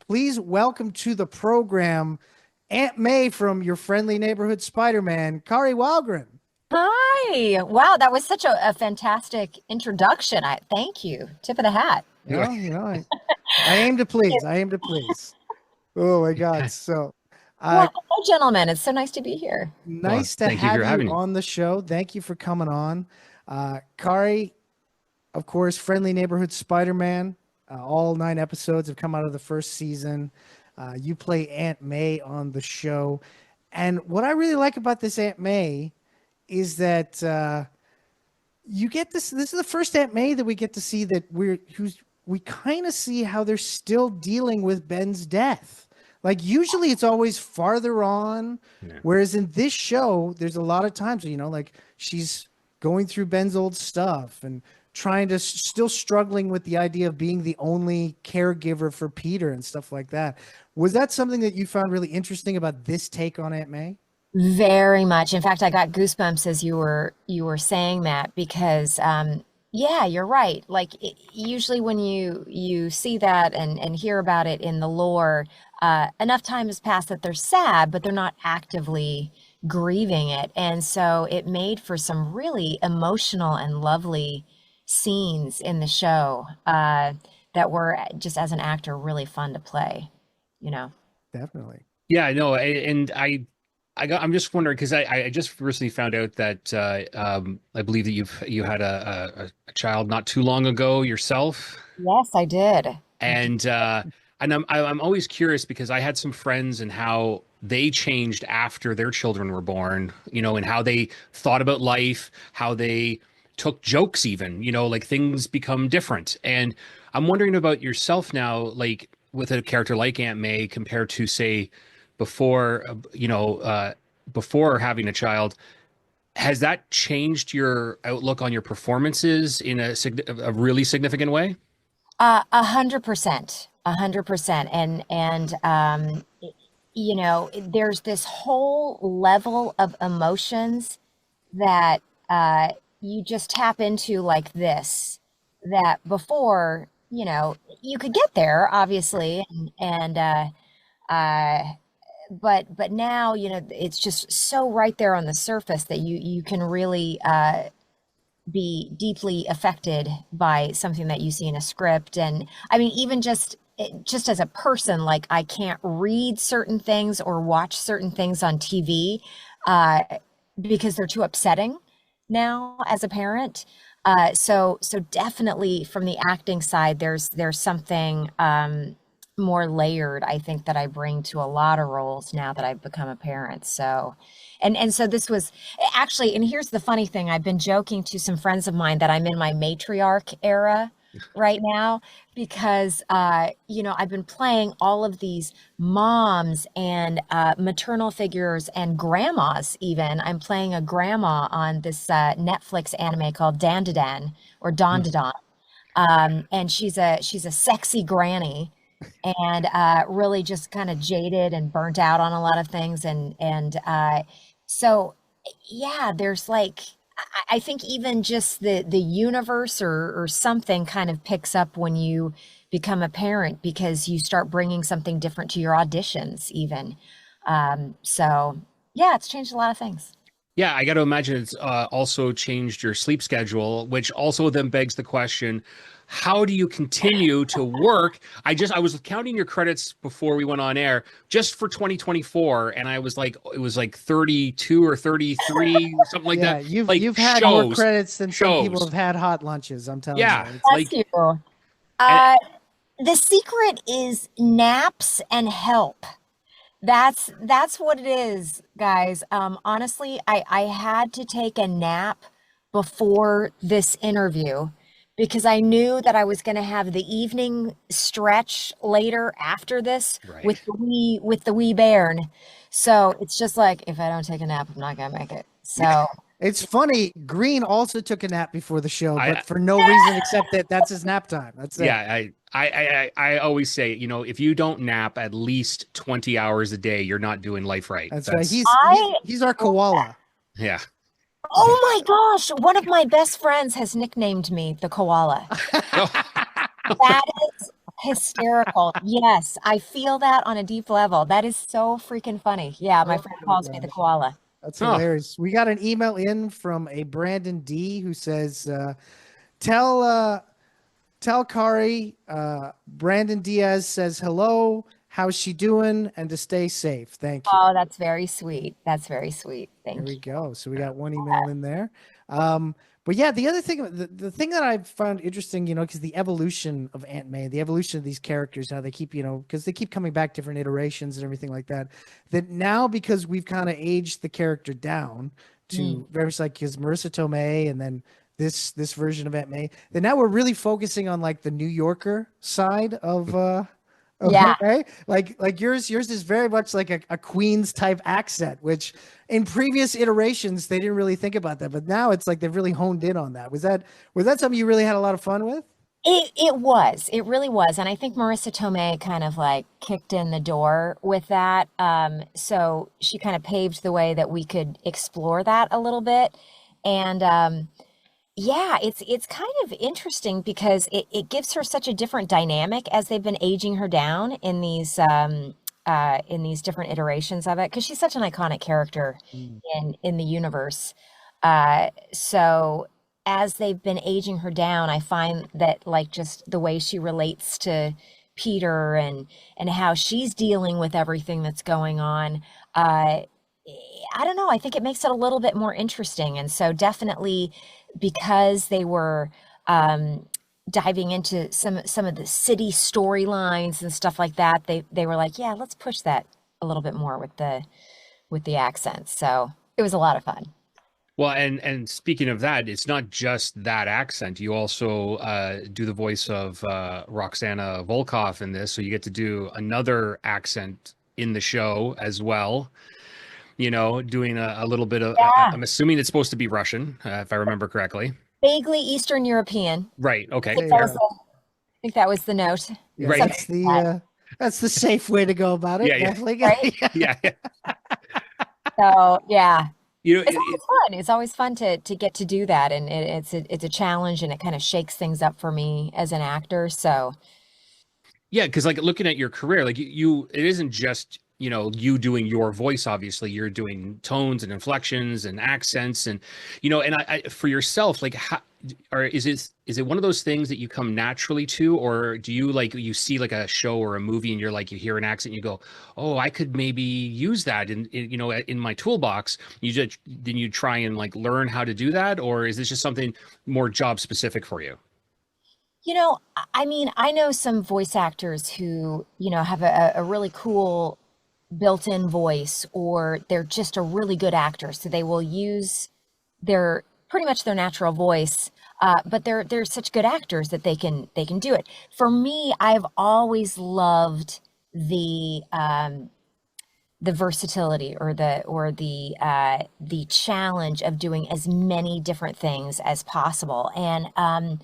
Please welcome to the program Aunt May from Your Friendly Neighborhood Spider-Man, Kari Wahlgren. Hi. Wow, that was such a fantastic introduction. Thank you. Tip of the hat. I aim to please. I aim to please. Oh my God. So Well, uh, hello, gentlemen. It's so nice to be here. Well, nice to thank you have for you having me. on the show. Thank you for coming on. Kari, of course, Friendly Neighborhood Spider-Man. All 9 episodes have come out of the first season. You play Aunt May on the show. And what I really like about this Aunt May is that you get this is the first Aunt May that we get to see that we kind of see how they're still dealing with Ben's death. Like usually it's always farther on, Yeah. whereas in this show, there's a lot of times, like she's going through Ben's old stuff and trying to still struggling with the idea of being the only caregiver for Peter and stuff like that. Was that something that you found really interesting about this take on Aunt May? Very much. In fact, I got goosebumps as you were saying that because yeah, you're right. Like usually when you see that and hear about it in the lore, enough time has passed that they're sad, but they're not actively grieving it. And so it made for some really emotional and lovely scenes in the show that were just as an actor really fun to play, you know. Definitely. Yeah, no, and I'm just wondering because I just recently found out that I believe that you had a child not too long ago yourself, Yes, I did. and I'm always curious because I had some friends and how they changed after their children were born, and how they thought about life, how they took jokes even, like things become different. And I'm wondering about yourself now, like with a character like Aunt May compared to say before, before having a child, has that changed your outlook on your performances in a really significant way? 100%, 100%. There's this whole level of emotions that you just tap into like this, that before, you could get there, obviously, uh, but now, it's just so right there on the surface that you can really be deeply affected by something that you see in a script. And I mean, even just as a person, like I can't read certain things or watch certain things on TV uh, because they're too upsetting now as a parent. So definitely from the acting side, there's something more layered, I think, that I bring to a lot of roles now that I've become a parent. So, and so this was actually, and here's the funny thing, I've been joking to some friends of mine that I'm in my matriarch era right now because I've been playing all of these moms and maternal figures and grandmas. Even I'm playing a grandma on this Netflix anime called Dandadan or Hmm. Dondadan, and she's a sexy granny and really just kind of jaded and burnt out on a lot of things. And so, yeah, there's like, I think even just the universe or something kind of picks up when you become a parent because you start bringing something different to your auditions, even. So, yeah, it's changed a lot of things. Yeah, I got to imagine it's also changed your sleep schedule, which also then begs the question, how do you continue to work? I was counting your credits before we went on air just for 2024, and I was like, it was like 32 or 33, something like Yeah, that. you've Like you've had more shows, credits than some people shows. have had hot lunches. I'm telling you. Yeah, Bless like, you. and Uh, the secret is naps and help. That's what it is, guys. Honestly, I had to take a nap before this interview because I knew that I was going to have the evening stretch later after this right. with the wee bairn. So it's just like if I don't take a nap, I'm not gonna make it. So It's funny. Green also took a nap before the show, but I for no reason except that that's his nap time. That's it. yeah, I always say, if you don't nap at least 20 hours a day, you're not doing life right. That's right. That's He's he's I he's our koala. yeah. oh my gosh, one of my best friends has nicknamed me the koala. Oh, That is hysterical. Yes, I feel that on a deep level. That is so freaking funny. Yeah, my friend calls me the koala. That's Huh. hilarious. We got an email in from a Brandon D who says, tell Kari, Brandon Diaz says hello, how's she doing, and to stay safe. Thank you. Oh, that's very sweet. That's very sweet. There Thank we you. go. So we got one email in there. But yeah, the other thing, the thing that I found interesting, because the evolution of Aunt May, the evolution of these characters, how they keep, because they keep coming back, different iterations and everything like that. That now, because we've kind of aged the character down to very much like because Marissa Tomei and then this version of Aunt May, that now we're really focusing on like the New Yorker side of Yeah. Aunt May. Like yours is very much like a Queens type accent, which in previous iterations they didn't really think about that, but now it's like they've really honed in on that. Was that something you really had a lot of fun with? It really was. And I think Marissa Tomei kind of like kicked in the door with that. So she kind of paved the way that we could explore that a little bit. And yeah, it's kind of interesting because it gives her such a different dynamic as they've been aging her down in these different iterations of it, because she's such an iconic character in the universe. So as they've been aging her down, I find that like just the way she relates to Peter and how she's dealing with everything that's going on, I don't know, I think it makes it a little bit more interesting. And so definitely because they were diving into some of the city storylines and stuff like that, they were like, yeah, let's push that a little bit more with the accents. So it was a lot of fun. Well, and speaking of that, it's not just that accent. You also do the voice of Roxana Volkov in this, so you get to do another accent in the show as well. Doing a little bit of. Yeah. I'm assuming it's supposed to be Russian, if I remember correctly. Vaguely Eastern European. Right. I Okay. think There that you was go. I think that was the note. Yeah, Right. that's the safe way to go about it. Yeah, yeah. Definitely. Right? Yeah. Yeah. So yeah. You know, It's always fun. It's always fun to get to do that, and it's a challenge, and it kind of shakes things up for me as an actor. So yeah, because like looking at your career, like it isn't just you doing your voice. Obviously, you're doing tones and inflections and accents, and and I for yourself, like how or is it one of those things that you come naturally to, or do you like you see like a show or a movie and you're like you hear an accent and you go, oh, I could maybe use that in my toolbox. Then you try and like learn how to do that, or is this just something more job specific for you? I mean, I know some voice actors who have a really cool built-in voice, or they're just a really good actor, so they will use their pretty much their natural voice, but they're such good actors that they can do it. For me, I've always loved the versatility or the challenge of doing as many different things as possible. And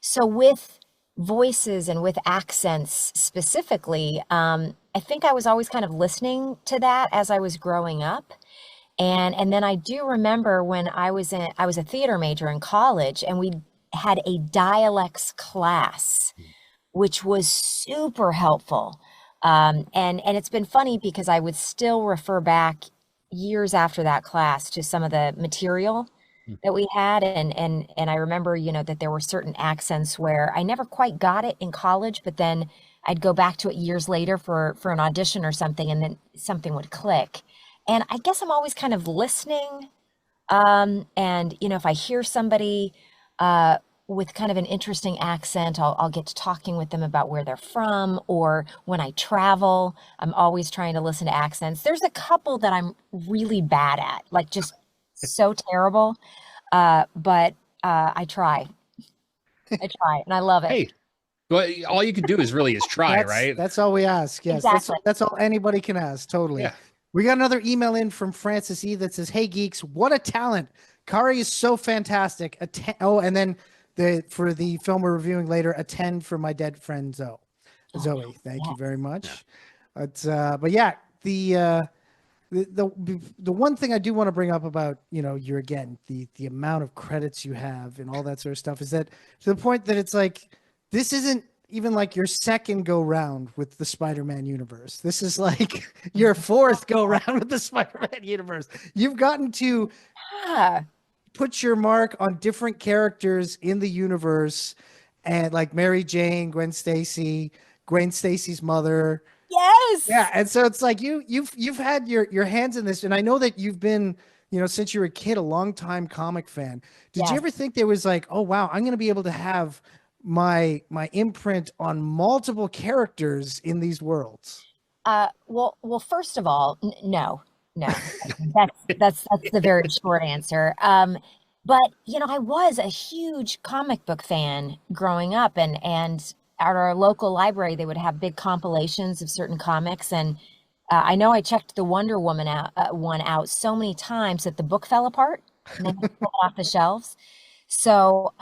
so with voices and with accents specifically, I think I was always kind of listening to that as I was growing up. And then I do remember when I was a theater major in college, and we had a dialects class, which was super helpful. And it's been funny because I would still refer back years after that class to some of the material that we had, and I remember that there were certain accents where I never quite got it in college, but then I'd go back to it years later for an audition or something, and then something would click. And I guess I'm always kind of listening. And if I hear somebody with kind of an interesting accent, I'll get to talking with them about where they're from. Or when I travel, I'm always trying to listen to accents. There's a couple that I'm really bad at, like just so terrible. But I try. I try, and I love it. Hey, well, all you can do is try, That's right? that's all we ask. Yes, Exactly. that's all anybody can ask. Totally. Yeah. We got another email in from Francis E that says, "Hey geeks, what a talent! Kari is so fantastic. And then for the film we're reviewing later, a 10 for my dead friend Zoe. Thank you very much. But yeah, the one thing I do want to bring up about you're again the amount of credits you have and all that sort of stuff is that to the point that it's like this isn't even like your second go round with the Spider-Man universe. This is like your fourth go round with the Spider-Man universe. You've gotten to Yeah. put your mark on different characters in the universe, and like Mary Jane, Gwen Stacy's mother. Yes. Yeah, and so it's like you've had your hands in this, and I know that you've been, since you were a kid, a long time comic fan. Did you Yes. ever think there was like, oh wow, I'm going to be able to have my imprint on multiple characters in these worlds? Well, first of all, no, no. That's the very short answer. But I was a huge comic book fan growing up, and at our local library, they would have big compilations of certain comics, and I know I checked the Wonder Woman one out so many times that the book fell apart and then pulled off the shelves. So,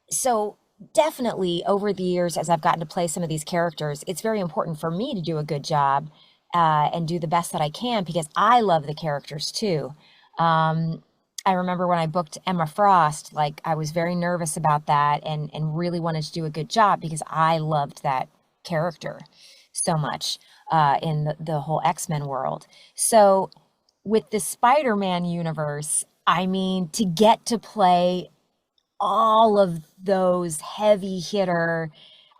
so definitely over the years, as I've gotten to play some of these characters, it's very important for me to do a good job and do the best that I can because I love the characters too. I remember when I booked Emma Frost, like I was very nervous about that and really wanted to do a good job because I loved that character so much in the whole X-Men world. So with the Spider-Man universe, I mean, to get to play all of those heavy hitter,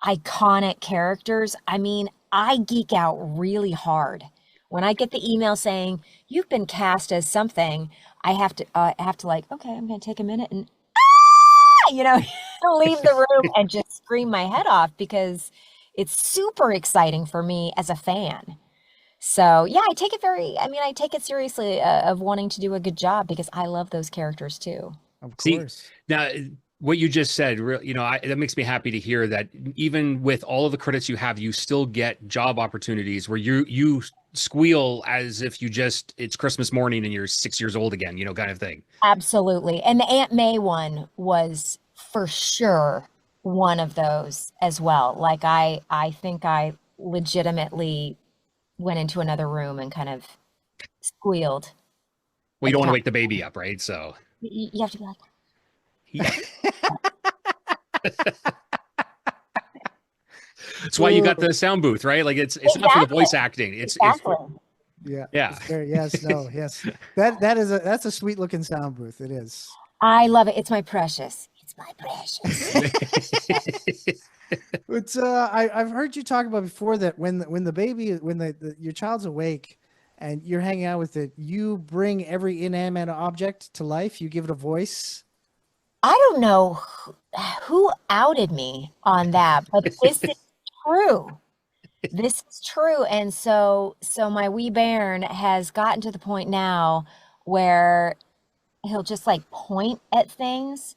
iconic characters, I mean, I geek out really hard. When I get the email saying you've been cast as something, I have to like, okay, I'm gonna take a minute and leave the room and just scream my head off because it's super exciting for me as a fan. So yeah, I take it seriously of wanting to do a good job because I love those characters too. Of See, course. now what you just said, that makes me happy to hear that even with all of the credits you have, you still get job opportunities where you squeal as if it's Christmas morning and you're 6 years old again, kind of thing. Absolutely. And the Aunt May one was for sure one of those as well. Like I think I legitimately went into another room and kind of squealed. Well, you don't want to wake the baby up, right? So You have to be like, yeah. That's why you got the sound booth, right? Like it's not for the voice acting. It's exactly. Yeah. Yeah. Yes. No. Yes. That's a sweet looking sound booth. It is. I love it. It's my precious. It's my precious. It's I've heard you talk about before that when your child's awake and you're hanging out with it, you bring every inanimate object to life. You give it a voice. I don't know who outed me on that, but this is true. This is true. And so my wee bairn has gotten to the point now where he'll just like point at things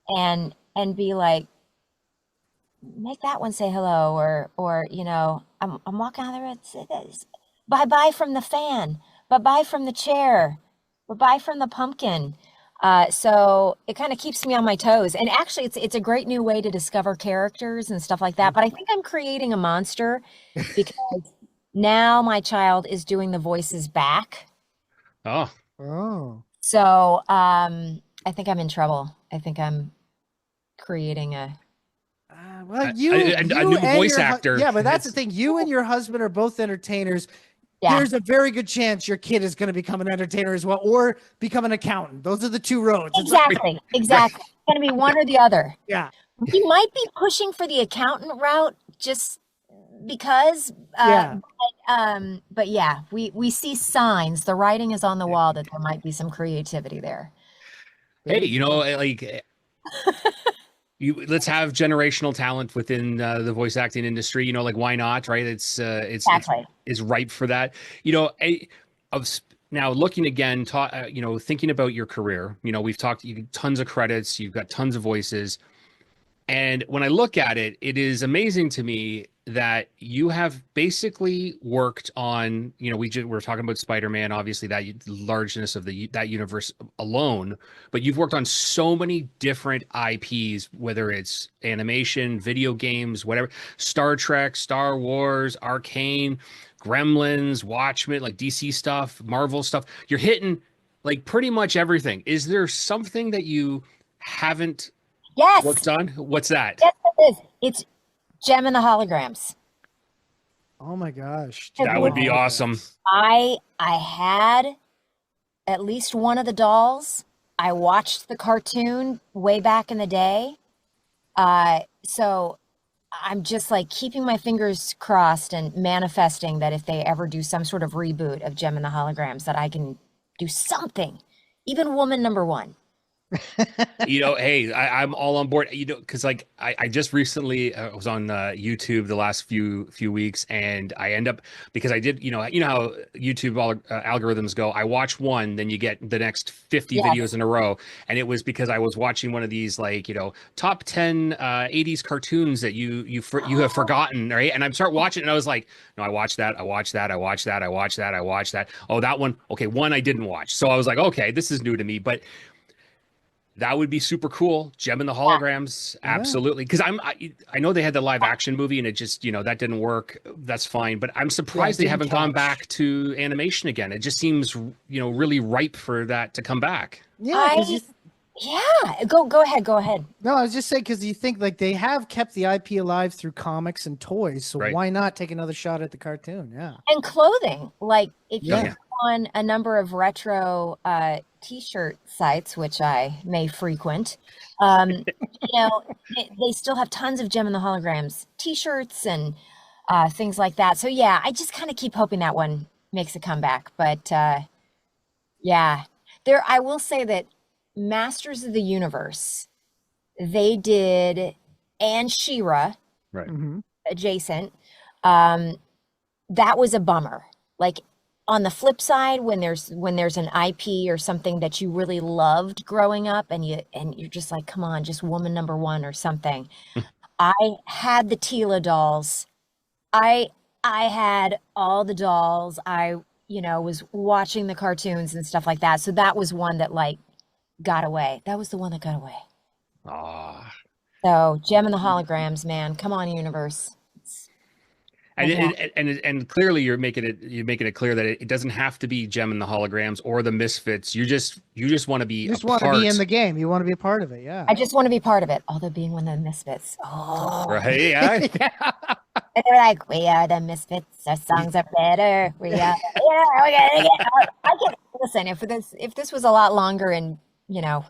and be like, make that one say hello, or I'm walking out there and say this. Bye-bye from the fan, bye-bye from the chair, bye-bye from the pumpkin. So it kind of keeps me on my toes. And actually it's a great new way to discover characters and stuff like that. But I think I'm creating a monster because now my child is doing the voices back. Oh. So I think I'm in trouble. I think I'm creating a well, a new voice actor. Yeah, but that's the thing. You and your husband are both entertainers. Yeah. There's a very good chance your kid is going to become an entertainer as well, or become an accountant. Those are the two roads. Exactly. Exactly. It's going to be one or the other. Yeah. We might be pushing for the accountant route just because. But yeah, we see signs. The writing is on the wall that there might be some creativity there. Hey, let's have generational talent within the voice acting industry. Like why not, right? It's ripe for that. Now looking again, thinking about your career. We've talked tons of credits. You've got tons of voices, and when I look at it, it is amazing to me that you have basically worked on. We're talking about Spider-Man, obviously that largeness of that universe alone, but you've worked on so many different IPs, whether it's animation, video games, whatever, Star Trek, Star Wars, Arcane, Gremlins, Watchmen, like DC stuff, Marvel stuff. You're hitting like pretty much everything. Is there something that you haven't worked on? What's that? Yes, it is. It's Gem and the Holograms. Oh my gosh. That would be awesome. I had at least one of the dolls. I watched the cartoon way back in the day. So I'm just like keeping my fingers crossed and manifesting that if they ever do some sort of reboot of Gem and the Holograms, that I can do something, even woman number one. Hey, I'm all on board. Because like I just recently was on YouTube the last few weeks, and I end up because I did how YouTube algorithms go. I watch one, then you get the next 50 videos in a row, and it was because I was watching one of these top 10 '80s cartoons that you have forgotten, right? And I start watching, and I was like, no, I watched that. Oh, that one. Okay, one I didn't watch, so I was like, okay, this is new to me, but. That would be super cool. Gem and the Holograms, absolutely. Because I know they had the live action movie, and it just that didn't work. That's fine, but I'm surprised they haven't gone back to animation again. It just seems really ripe for that to come back. Yeah, go ahead. No, I was just saying because you think like they have kept the IP alive through comics and toys, so why not take another shot at the cartoon? Yeah, and clothing. Like if you on a number of retro t-shirt sites, which I may frequent, they still have tons of Gem and the Holograms t-shirts and things like that. So yeah, I just kind of keep hoping that one makes a comeback. But I will say that Masters of the Universe, they did, and She-Ra, right, adjacent. That was a bummer. Like, on the flip side, when there's an IP or something that you really loved growing up, and you're just like, come on, just woman number one or something. I had the Tila dolls. I had all the dolls. I was watching the cartoons and stuff like that. So that was one that got away. That was the one that got away. So Gem and the Holograms, man, come on, universe. And clearly you're making it clear that it doesn't have to be Gem and the Holograms or the Misfits. You just want to be you just want to be in the game. You want to be a part of it. Yeah. I just want to be part of it. Although being one of the Misfits. Oh. Right. Yeah. And they're like, we are the Misfits. Our songs are better. We are. I can listen. If this was a lot longer and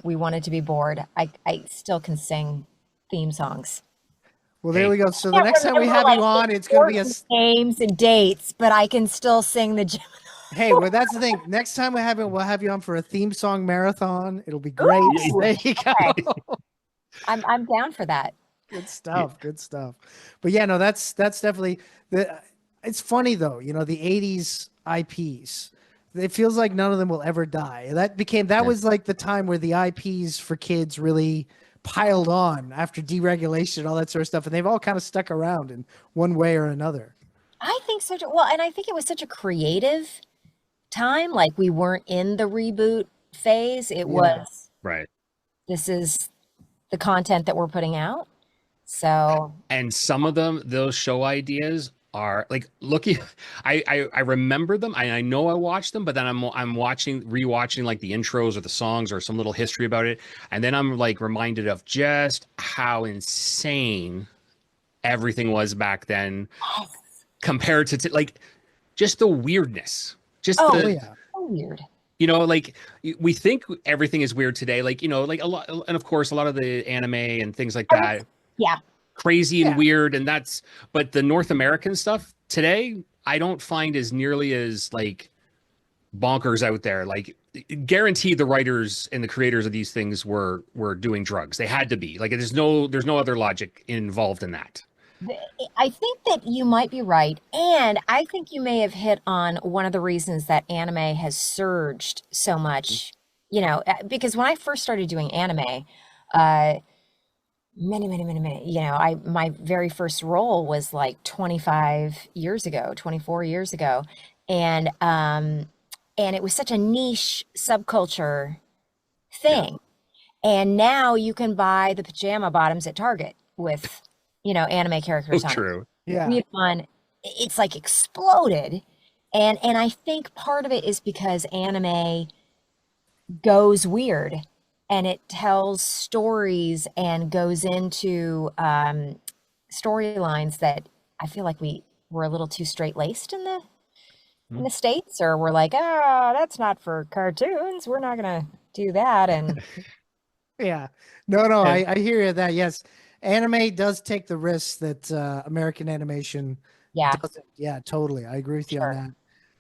we wanted to be bored, I still can sing theme songs. Well, there we go. So the next time we have you on, it's going to be names and dates, but I can still sing the. Hey, well, that's the thing. Next time we'll have you on for a theme song marathon. It'll be great. Ooh, there you go. I'm down for that. Good stuff. Good stuff. But yeah, no, that's definitely it's funny though. The '80s IPs. It feels like none of them will ever die. That was like the time where the IPs for kids really piled on after deregulation and all that sort of stuff, and they've all kind of stuck around in one way or another. I think so too. Well, and I think it was such a creative time. Like, we weren't in the reboot phase. It was right. This is the content that we're putting out. So, and some of them, those show ideas are like looking. I remember them. I know I watched them, but then I'm rewatching like the intros or the songs or some little history about it, and then I'm like reminded of just how insane everything was back then, compared to like just the weirdness. Just so weird. Like we think everything is weird today. Like like a lot, and of course a lot of the anime and things like that. Yeah. Crazy and weird, and but the North American stuff today I don't find as nearly as like bonkers out there. Like, guaranteed the writers and the creators of these things were doing drugs. They had to be. Like, there's no other logic involved in that. I think that you might be right, and I think you may have hit on one of the reasons that anime has surged so much. Because when I first started doing anime, many, my very first role was like 24 years ago. And it was such a niche subculture thing. Yeah. And now you can buy the pajama bottoms at Target with, anime characters on. True. Yeah. It's like exploded. And I think part of it is because anime goes weird. And it tells stories and goes into storylines that I feel like we're a little too straight-laced in the States, or we're like, that's not for cartoons. We're not gonna do that. And Yeah. No, I hear you that. Yes. Anime does take the risks that American animation yeah, doesn't. Yeah, totally. I agree with you on sure. that.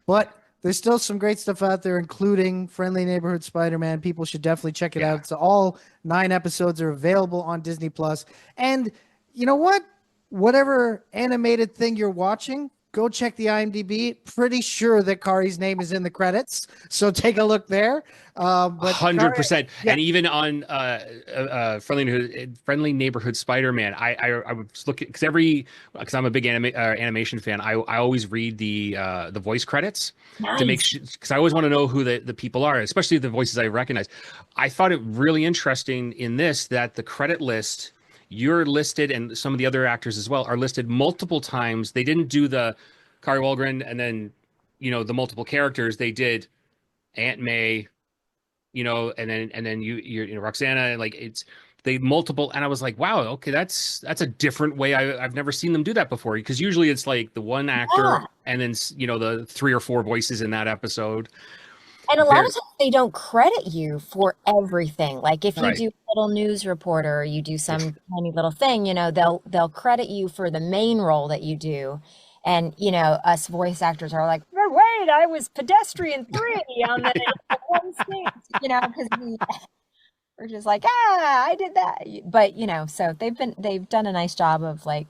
But there's still some great stuff out there, including Friendly Neighborhood Spider-Man. People should definitely check it Yeah. out. So all 9 episodes are available on Disney Plus. And you know what? Whatever animated thing you're watching, go check the IMDb. Pretty sure that Kari's name is in the credits, so take a look there. But 100%. yeah. And even on Friendly Neighborhood Spider-Man, I was looking because I'm a big animation fan. I always read the voice credits to make Nice. sure, because I always want to know who the people are, especially the voices I recognize. I thought it really interesting in this that the credit list, you're listed, and some of the other actors as well are listed multiple times. They didn't do the Kari Wahlgren and then the multiple characters. They did Aunt May, and then you're Roxana, and like it's they multiple, and I was like, wow, okay, that's a different way. I've never seen them do that before, because usually it's like the one actor Yeah. and then the 3 or 4 voices in that episode. And a lot Very of times they don't credit you for everything. Like if you right. do a little news reporter, or you do some tiny little thing, they'll credit you for the main role that you do. And us voice actors are like, "Oh, wait, I was pedestrian 3 on the one scene," because we're just like, I did that. But so they've done a nice job of like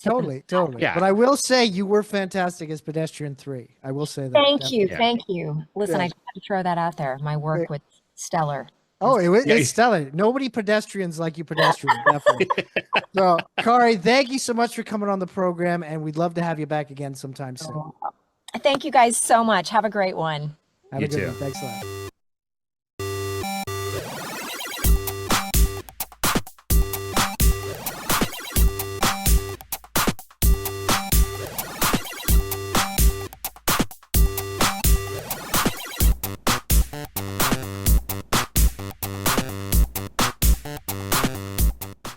Totally. Yeah. But I will say you were fantastic as Pedestrian 3. I will say that. Thank you. Yeah. Thank you. Listen, Yeah. I just had to throw that out there. My work with Stellar. Oh, Yeah. it's stellar. Nobody pedestrians like you pedestrian, definitely. So, Kari, thank you so much for coming on the program, and we'd love to have you back again sometime soon. Thank you guys so much. Have a great one. Have You a good too. one. Thanks a lot.